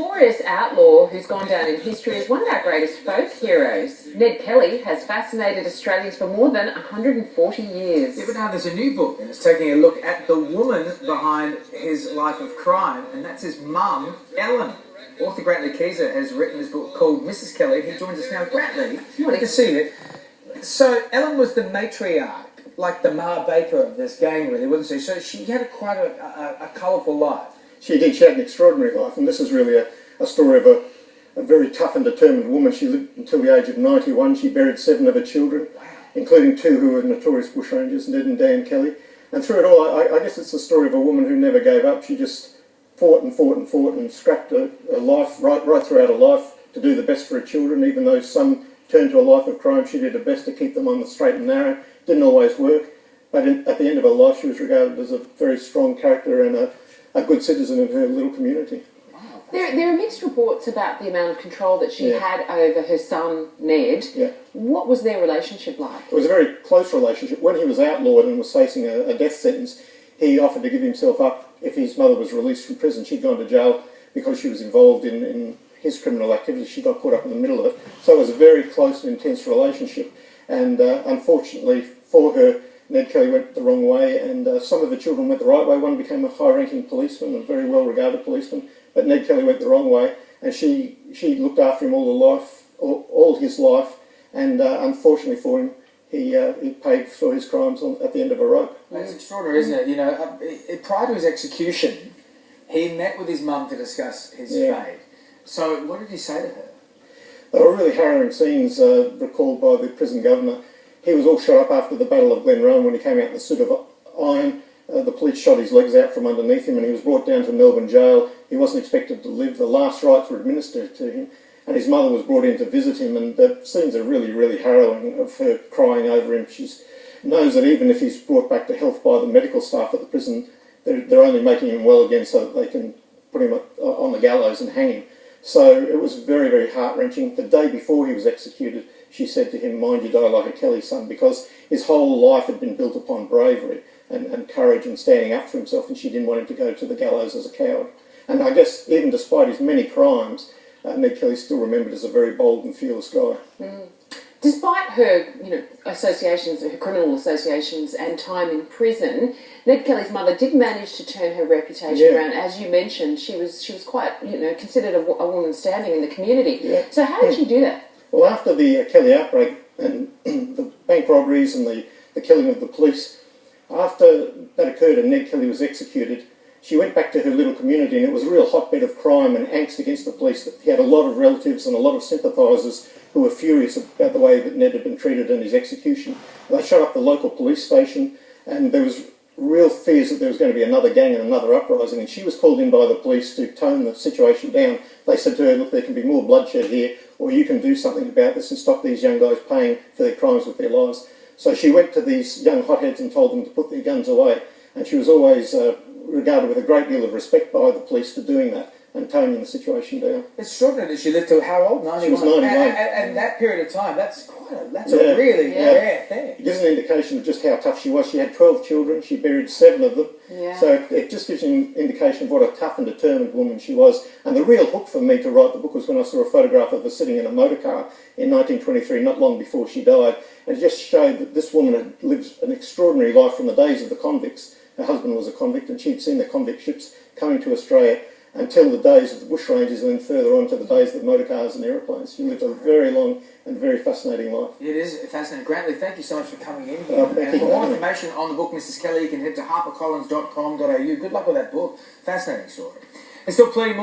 notorious outlaw who's gone down in history as one of our greatest folk heroes, Ned Kelly has fascinated Australians for more than 140 years. Yeah, but now there's a new book, and it's taking a look at the woman behind his life of crime, and that's his mum, Ellen. Author Grantlee Kieza has written this book called Mrs. Kelly, and he joins us now. Grantlee, good to see you. So Ellen was the matriarch, like the Ma Baker of this gang, really, wasn't she? So she had quite a colourful life. She did. She had an extraordinary life, and this is really a story of a very tough and determined woman. She lived until the age of 91. She buried 7 of her children, including 2 who were notorious bushrangers, Ned and Dan Kelly. And through it all, I guess it's the story of a woman who never gave up. She just fought and fought and fought and scrapped her life right throughout her life to do the best for her children. Even though some turned to a life of crime, she did her best to keep them on the straight and narrow. Didn't always work, but at the end of her life, she was regarded as a very strong character and a good citizen in her little community. There are mixed reports about the amount of control that she had over her son, Ned. Yeah. What was their relationship like? It was a very close relationship. When he was outlawed and was facing a death sentence, he offered to give himself up if his mother was released from prison. She'd gone to jail because she was involved in his criminal activities. She got caught up in the middle of it. So it was a very close and intense relationship. And unfortunately for her, Ned Kelly went the wrong way, and some of the children went the right way. One became a high-ranking policeman, a very well-regarded policeman, but Ned Kelly went the wrong way, and she looked after him all his life, and unfortunately for him, he paid for his crimes at the end of a rope. That's extraordinary, isn't it? You know, prior to his execution, he met with his mum to discuss his fate. So, what did he say to her? They were really harrowing scenes recalled by the prison governor. He was all shot up after the Battle of Glenrowan when he came out in the suit of iron. The police shot his legs out from underneath him, and he was brought down to Melbourne jail. He wasn't expected to live. The last rites were administered to him, and his mother was brought in to visit him, and the scenes are really, really harrowing of her crying over him. She knows that even if he's brought back to health by the medical staff at the prison, they're only making him well again so that they can put him on the gallows and hang him. So it was very, very heart-wrenching. The day before he was executed, she said to him, "Mind you die like a Kelly son," because his whole life had been built upon bravery and courage and standing up for himself, and she didn't want him to go to the gallows as a coward. And I guess even despite his many crimes, Ned Kelly's still remembered as a very bold and fearless guy. Despite her, associations, her criminal associations and time in prison, Ned Kelly's mother did manage to turn her reputation around. As you mentioned, she was quite, considered a woman standing in the community. So how did she do that? Well, after the Kelly outbreak and the bank robberies and the killing of the police, after that occurred and Ned Kelly was executed, she went back to her little community, and it was a real hotbed of crime and angst against the police. He had a lot of relatives and a lot of sympathisers who were furious about the way that Ned had been treated in his execution. They shut up the local police station, and there was real fears that there was going to be another gang and another uprising, and she was called in by the police to tone the situation down. They said to her, "Look, there can be more bloodshed here, or you can do something about this and stop these young guys paying for their crimes with their lives." So she went to these young hotheads and told them to put their guns away, and she was always regarded with a great deal of respect by the police for doing that and toning the situation down. It's extraordinary that she lived till how old? 91? She was 91. And that period of time, that's a really rare thing. It gives an indication of just how tough she was. She had 12 children. She buried 7 of them. So it just gives you an indication of what a tough and determined woman she was. And the real hook for me to write the book was when I saw a photograph of her sitting in a motor car in 1923, not long before she died. And it just showed that this woman had lived an extraordinary life from the days of the convicts. Her husband was a convict, and she'd seen the convict ships coming to Australia until the days of the bushrangers, and then further on to the days of motor cars and aeroplanes. She lived a very long and very fascinating life. It is fascinating. Grantlee, thank you so much for coming in here. And for more information on the book, Mrs. Kelly, you can head to harpercollins.com.au. Good luck with that book. Fascinating story. There's still plenty more.